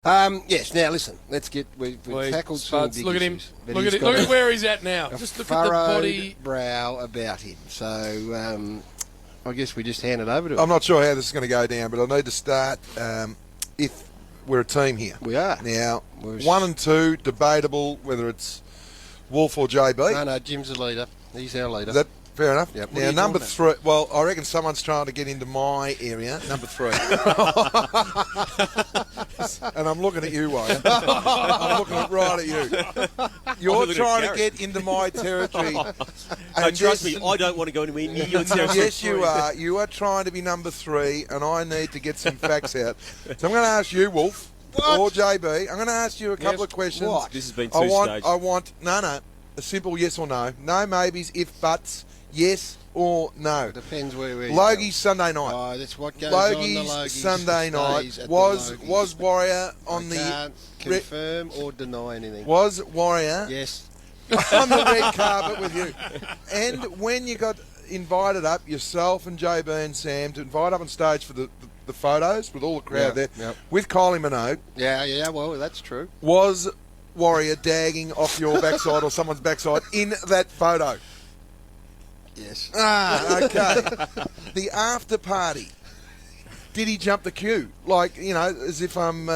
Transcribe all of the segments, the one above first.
Yes. Now listen. Let's get. We've tackled some big Look at him. issues, but Look he's at where he's at now. a Just look at the body. brow about him. So I guess we just hand it over to him. I'm not sure how this is going to go down, but I need to start. If we're a team here, We are now. 1 and 2 debatable whether it's Wolf or JB. No, Jim's the leader. He's our leader. Is that fair enough? Yep. Now, number 3, well, I reckon someone's trying to get into my area, number 3. And I'm looking at you, Wayne. I'm looking right at you. You're trying to get into my territory. And trust me, I don't want to go anywhere near your territory. Yes, you are. You are trying to be number 3, and I need to get some facts out. So I'm going to ask you, Wolf, or JB. I'm going to ask you a couple of questions. What? This has been two stages. I want, a simple yes or no. No maybes, if buts, yes or no. Depends where we're. Logie's Sunday night. Oh, that's what goes on. Logie's Sunday night was Warrior on I the. can't confirm or deny anything. Was Warrior Yes. on the red carpet with you. And when you got invited up, yourself and JB and Sam, to invite up on stage for the photos with all the crowd there, with Kylie Minogue, Yeah. Well, that's true. was Warrior dagging off your backside or someone's backside in that photo? Yes. Okay. The after party. Did he jump the queue? Like, as if I'm,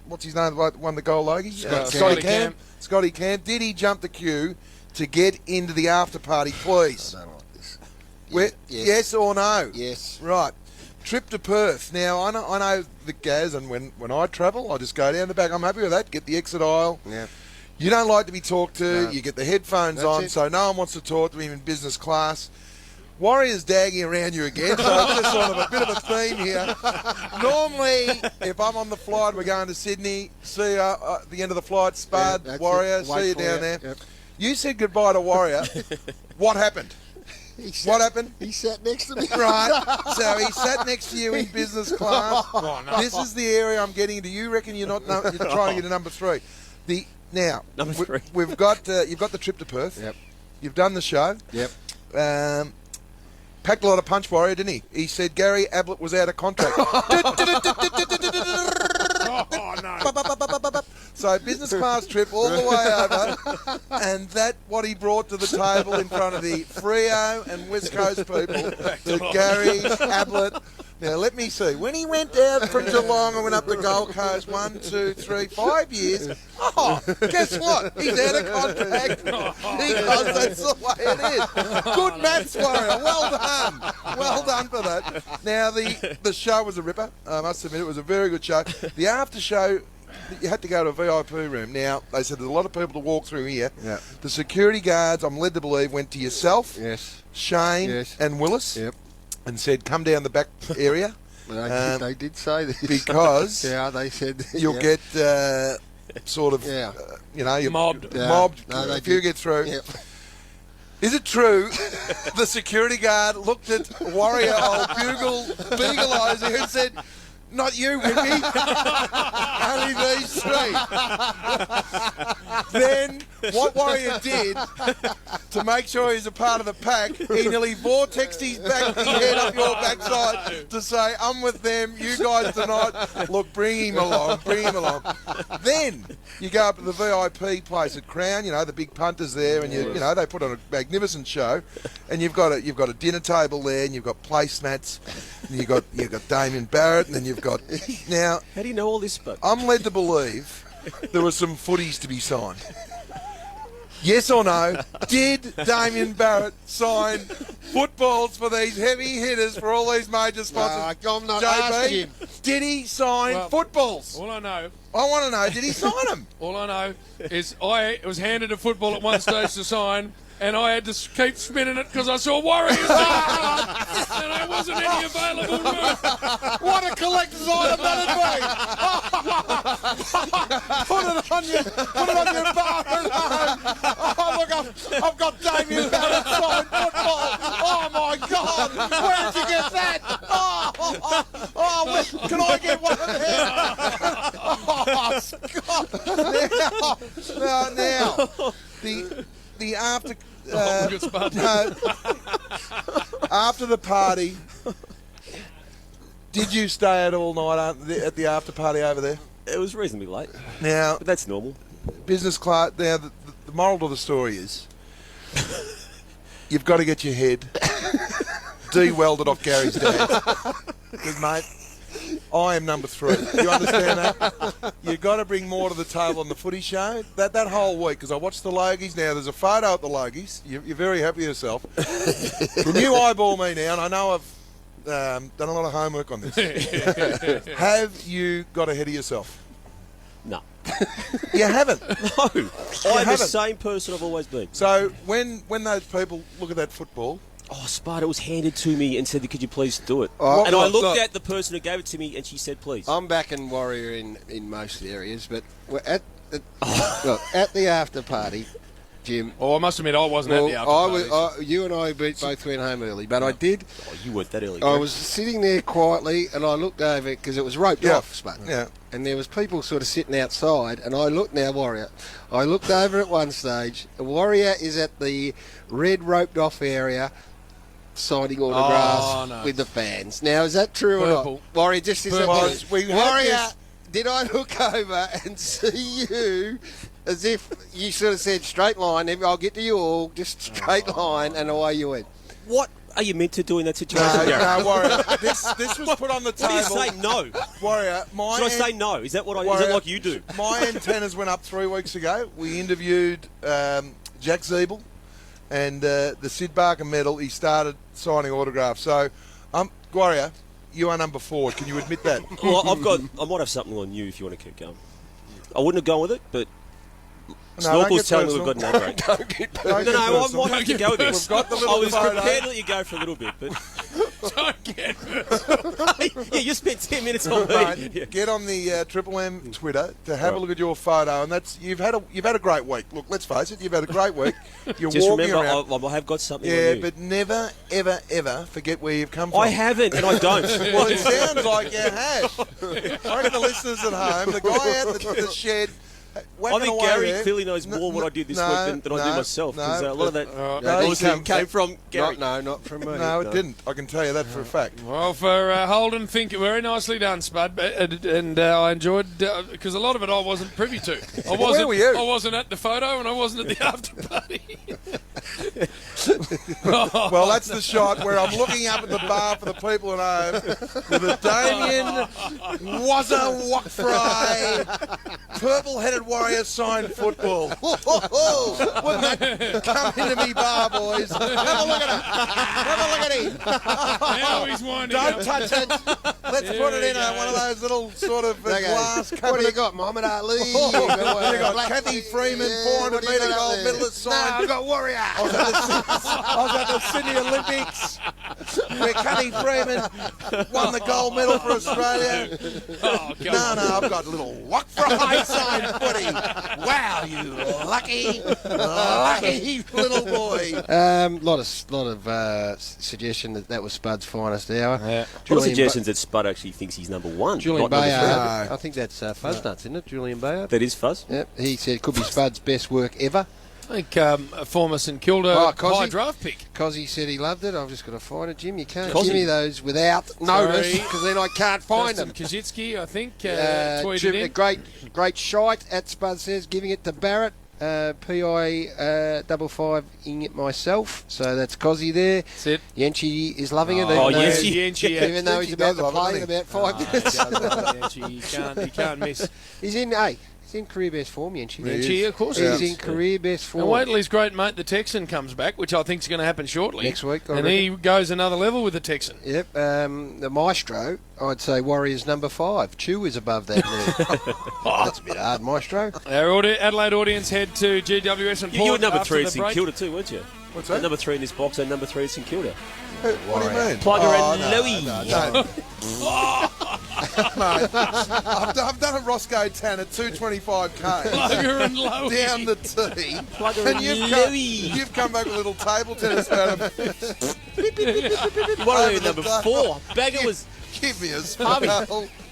what's his name? Won the goal, Logie? Scotty Cam. Scotty Cam. Did he jump the queue to get into the after party, please? I don't like this. Yes or no? Yes. Right. Trip to Perth. Now, I know the Gaz, and when I travel, I just go down the back. I'm happy with that. Get the exit aisle. Yeah. You don't like to be talked to. No. You get the headphones That's on, it. so no one wants to talk to him in business class. Warrior's dagging around you again, so it's just sort of a bit of a theme here. Normally, if I'm on the flight, we're going to Sydney, see you at the end of the flight, Spud, that's Warrior, it. Wait see you for down you. there. Yep. You said goodbye to Warrior. What happened? What happened? He sat next to me. Right, so he sat next to you in business class. This is the area I'm getting into. You reckon you're trying to get to number 3. Number 3. We've got you've got the trip to Perth. Yep. You've done the show. Yep. Packed a lot of punch, Warrior, didn't he? He said Gary Ablett was out of contract. So business class trip all the way over, and that what he brought to the table in front of the Freo and West Coast people to Gary Ablett. Now let me see. When he went down from Geelong and went up the Gold Coast, 1, 2, 3, 5 years. Oh, guess what? He's out of contract because that's the way it is. Good maths, Warrior. Well done for that. Now the show was a ripper. I must admit it was a very good show. The after show, you had to go to a VIP room. Now, they said there's a lot of people to walk through here. Yeah. The security guards, I'm led to believe, went to yourself, Yes. Shane, Yes. and Willis, Yep. and said, come down the back area They did say this. because yeah, they said you'll get sort of, Yeah. you're Mobbed. Yeah. mobbed No, they if you did. get through. Yep. Is it true the security guard looked at Warrior old Beagle Eyes here and said, not you, Whippy. Only these 3. Then, what Warrior did, to make sure he's a part of the pack, he nearly vortexed his head up your backside to say, I'm with them, you guys tonight. Look, bring him along. Then, you go up to the VIP place at Crown, the big punters there, and they put on a magnificent show, and you've got a dinner table there, and you've got placemats, and you've got Damien Barrett, and then you've got now. How do you know all this, Spud? I'm led to believe there were some footies to be signed. Yes or no? Did Damien Barrett sign footballs for these heavy hitters for all these major sponsors? No, I'm not asking him. Did he sign footballs? All I know, I want to know. Did he sign them? is I was handed a football at one stage to sign, and I had to keep spinning it because I saw Warriors and there wasn't any available. What a collector's item that'd be! Put it on your bar at home. Oh look, I've got Damien Barrett signed football. Oh my God, where did you get that? Can I get one of them? Oh Scott! Now, the after. Good Spud. No, after the party, Did you stay out all night at the after party over there? It was reasonably late, Now, but that's normal. business class. Now, the moral to the story is you've got to get your head de-welded off Gary's dad. Because, mate, I am number 3. You understand that? You've got to bring more to the table on the footy show. That whole week, because I watched the Logies. Now, there's a photo at the Logies. You're very happy with yourself. Can you eyeball me now? And I know I've done a lot of homework on this. Have you got ahead of yourself? No. You haven't. No. I'm the haven't. same person I've always been. So when those people look at that football, Oh, Spud, it was handed to me and said, could you please do it? Oh, and I look, looked look. at the person who gave it to me and she said, please. I'm backing Warrior in most areas, but we're look, at the after party, Jim. Oh, I must admit, I wasn't at the after party. You and I both went home early, but I did. Oh, you weren't that early. I was sitting there quietly, and I looked over because it was roped off, Spud. Yeah. And there was people sort of sitting outside, and I looked now, Warrior. I looked over at one stage. The Warrior is at the red roped off area, signing autographs with the fans. Now, is that true or not? Warrior, just is that Warrior, did I look over and see you as if you sort of said straight line, I'll get to you all, just straight line, and away you went? What are you meant to do in that situation, Gary? No, Warrior. This was put on the table. What do you say? No. Warrior, Should I say no? Is that what Warrior, is it like you do? My antennas went up 3 weeks ago. We interviewed Jack Zeeble and the Sid Barker medal. He started signing autographs. So, Warrior, you are number 4. Can you admit that? Well, I might have something on you if you want to keep going. I wouldn't have gone with it, but Snorkel's telling me we've got an upgrade. No, I might have to go with this. We've got the little I was photo. prepared to let you go for a little bit, but Don't get yeah, you spent 10 minutes on me. Mate, Yeah. get on the Triple M Twitter to have a look at your photo, and you've had a great week. Look, let's face it, you've had a great week. You're Just walking remember, around. I have got something on Yeah, you. but never, ever, ever forget where you've come from. I haven't, and I don't. Well, it sounds like you have. I reckon the listeners at home, the guy out the shed. I think Gary clearly knows more what I did this week than I do myself, because a lot of that noise came from Gary. Not from me. No, it didn't. I can tell you that for a fact. Well, for Holden, think very nicely done, Spud, and I enjoyed because a lot of it I wasn't privy to. Where were you? I wasn't at the photo, and I wasn't at the after party. Well, that's the shot where I'm looking up at the bar for the people at home with a Damien Wazza Wok Fry purple-headed Warrior signed football. Wouldn't that come into me bar, boys? Have a look at him. Have a look at him. Now he's winding Don't up. touch it. Let's put it in one of those little sort of glass What do cabinet. you got, Muhammad Ali? You got Kathy Freeman, 400 metre gold medalist signed. I've got Warrior. I was at the Sydney Olympics where Kathy Freeman won the gold medal for Australia. Oh, God. No, I've got a little Wok Fry signed footy. Wow, you lucky little boy. Lot of suggestion that was Spud's finest hour. Yeah. What are suggestions that Spud actually thinks he's number 1? Julian not number Bayard. 3? I think that's Fuzz Nuts, isn't it? Julian Bayard. That is Fuzz? Yep. He said it could be Spud's best work ever. I think a former St Kilda high draft pick. Cozzy said he loved it. I've just got to find it, Jim. You can't Cozzy. give me those without notice because then I can't find them. Kazitsky, I think, tweeted in. Great shite at Spud says, giving it to Barrett. PI 55ing it myself. So that's Cozzy there. That's it. Yenchi is loving it. Oh, Yenchi. Even though he's about to play in about 5 minutes. Yenchi, he can't miss. He's in career best form, Yenchi. Yenchi, of course. He's in career best form. And wait till his great mate, the Texan, comes back, which I think is going to happen shortly. Next week, I and reckon. he goes another level with the Texan. Yep. The Maestro, I'd say Warriors number 5. Chew is above that now. That's a bit hard, Maestro. Our Adelaide audience head to GWS and Port. You were number after 3 at the St break. Kilda too, weren't you? What's that? Number 3 in this box and number 3 at St Kilda. What do you mean? Plugger and no, Louis. no. Mate, I've done a Roscoe Tan at 225k. Plugger and Lowy. Down the tee. Plugger And and Louis. you've come back with a little table tennis bat. What are you, Over the number dial. 4? Bagger was... Give me a smile.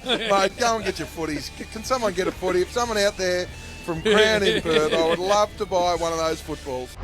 Mate, go and get your footies. Can someone get a footy? If someone out there from Crown in Perth, I would love to buy one of those footballs.